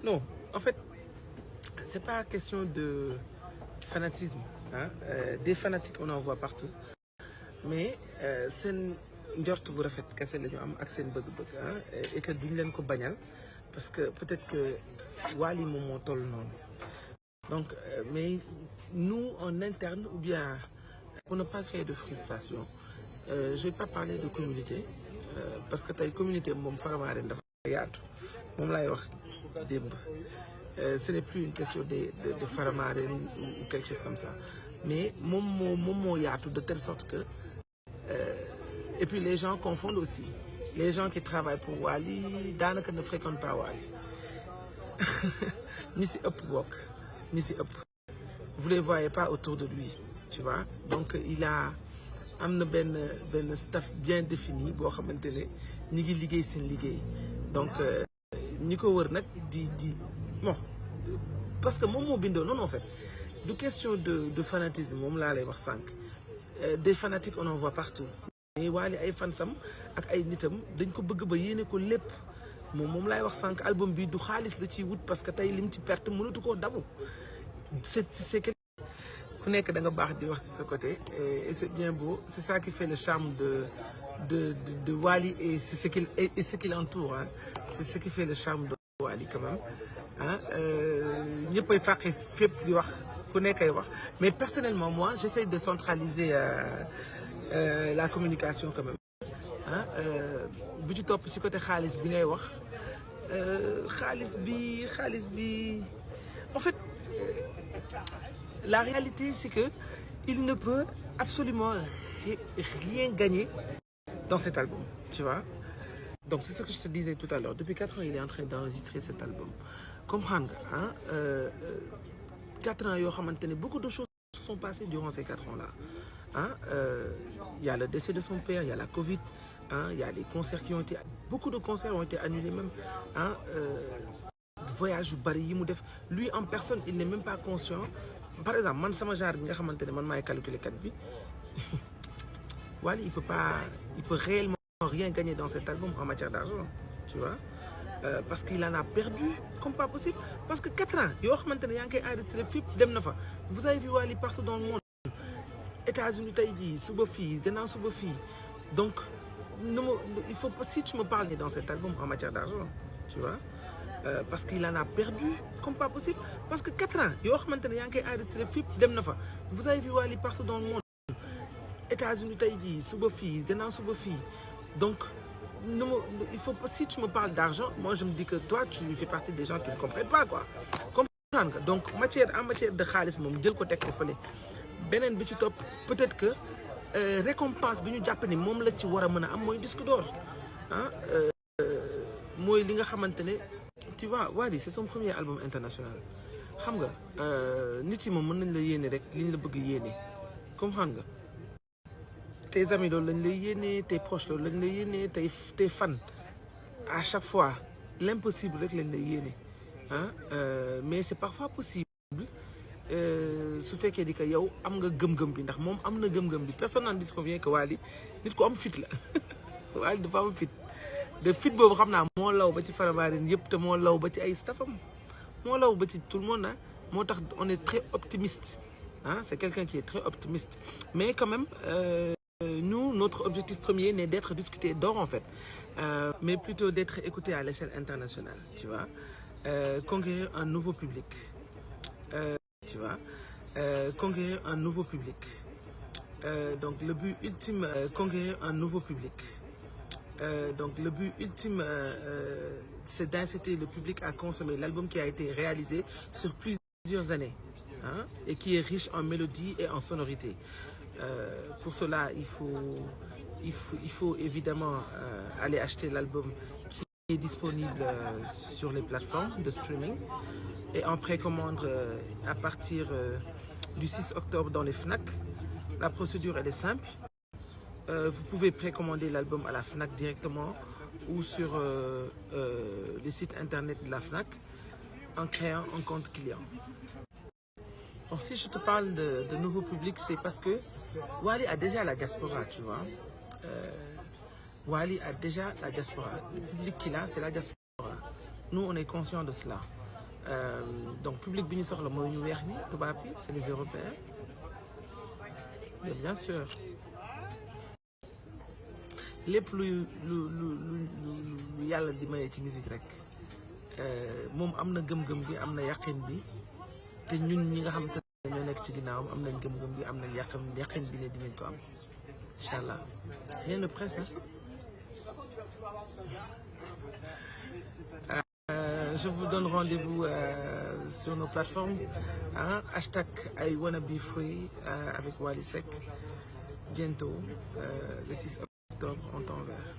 Non, en fait, c'est pas question de fanatisme. Hein? Des fanatiques, on en voit partout. Mais c'est njort bu rafet kese la ñu am ak seen bëgg-bëgg et que duñ leen ko bañal parce que peut-être que Wally moom moo toll noonu. Donc, mais nous en interne ou bien pour ne pas créer de frustration, je vais pas parler de communauté parce que tey communauté moom Faramareen dafa yaatu moom laay wax démb. Ce n'est plus une question de Faramareen ou quelque chose comme ça mais moom moo yaatu de telle sorte que et puis les gens confondent aussi les gens qui travaillent pour Wally daanaka ne fréquentent pas Wally ñi si ëpp bokk ñi si ëpp vous les voyez pas autour de lui tu vois donc il a am na benn staff bien défini boo xamante ne ñi ngi liggéey seen liggéey donc ñi ko wër nag di bon parce que moom moo bindoo noonu en fait du question de fanatisme moom laa lay wax sànq des fanatiques on en voit partout mais Wally ay fansam ak ay nitam dañ ko bëgg ba yéene ko lépp moom laay wax sànq album bi du xaalis la ciy wut parce que tey lim ci perte mënatu koo dabu c'est ku nekk da nga baax di wax ci sa côté et c'est bien beau c'est ça qui fait le charme de Wally et c'est ce qui l'entoure hein. C'est ce qui fait le charme de Wally quand même ah ñëppay fàqe fépp di wax ku nekkay wax mais personnellement moi j'essaie de centraliser la communication quand même ah bu ci topp ci côté xaalis bi ngay wax xaalis bi en fait la réalité c'est que il ne peut absolument rien gagner dans cet album tu vois donc c'est ce que je te disais tout à l'heure depuis 4 ans il est en train d'enregistrer cet album comprendre nga ah 4 ans yoo xamante ne beaucoup de choses se sont passées durant ces 4 ans là ah il y a le décès de son père il y a la Covid ah il y a les concerts qui ont été beaucoup de concerts ont été annulés même ah voyage yu bari yi mu def lui en personne il n'est même pas conscient par exemple man sama genre bi nga xamante ne man maay calculer kat bi Wally il peut réellement rien gagner dans cet album en matière d'argent tu vois parce qu'il en a perdu comme pas possible parce que 4 ans yoo xamante ne yaa ngi koy enregistré fépp dem na fa vous avez vu Wally partout dans le monde États-Unis tey jii suba fii gannaaw suba fii donc il faut pas si tu me parles dans cet album en matière d'argent tu vois parce qu'il en a perdu comme pas possible parce que 4 ans yoo xamante ne yaa ngi koy enregistré fépp dem na fa vous avez vu Wally partout dans le monde États-Unis tey jii suba fii gannaaw suba fii donc il faut pas si tu me parles d'argent moi je me dis que toi tu fais partie des gens qui ne comprennent pas quoi comprendre nga donc en matière de xaalis moom jël ko teg ko fële beneen bi ci topp peut-être que récompense bi ñu jàpp ni moom la ci war a mën a am mooy disque d'or ah mooy li nga xamante ne tu vois Wally c'est son premier album international xam nga nit yi moom mën nañ la yéene rek liñ la bëgg yéene comprendre nga tes amis loolu lañ lay yéene tes proches loolu lañ lay yéene tes fans à chaque fois l'impossible rek lañ lay yéene ah mais c'est parfois possible su fekkee di que yow am nga gëm-gëm bi ndax moom am na gëm-gëm bi personne n'en disconvient que Wally nit ko am fit la Wally dafa am fit de fit boobu xam naa moo law ba ci Faramareen yëpp te moo law ba ci ay staffam moo law ba ci tout le monde ah moo tax on est très optimiste ah c'est quelqu'un qui est très optimiste mais quand même nous notre objectif premier n'est d'être discuté d'or en fait mais plutôt d'être écouté à l'échelle internationale tu vois conquérir un nouveau public tu vois conquérir un nouveau public donc le but ultime conquérir un nouveau public donc le but ultime c'est d'inciter le public à consommer l'album qui a été réalisé sur plusieurs années hein, et qui est riche en mélodie et en sonorité pour cela il faut évidemment aller acheter l'album qui est disponible sur les plateformes de streaming et en précommande à partir du 6 octobre dans les Fnac. La procédure elle est simple. Vous pouvez précommander l'album à la Fnac directement ou sur le site internet de la Fnac en créant un compte client. Donc si je te parle de nouveau public, c'est parce que Wally a déjà la diaspora, tu vois. Wally a déjà la diaspora. Le public qu'il a, c'est la diaspora. Nous, on est conscients de cela. Donc, public bi ñu soxla mooy ñu weex ñi tubaab bi c'est les Européens. Mais bien sûr. lépp lu yàlla di maye ci musique rek moom am na gëm-gëm bi am na yaqin bi te ñun ñi nga xam te ne ñoo nekk ci ginnaawam am nañ gëm-gëm bi am nañ yaqin bi ne dinañ ko am incha allah rien ne presse je vous donne rendez-vous sur nos plateformes hashtag I wanna be free avec Wally Seck bientôt le 6 octobre en temps vert.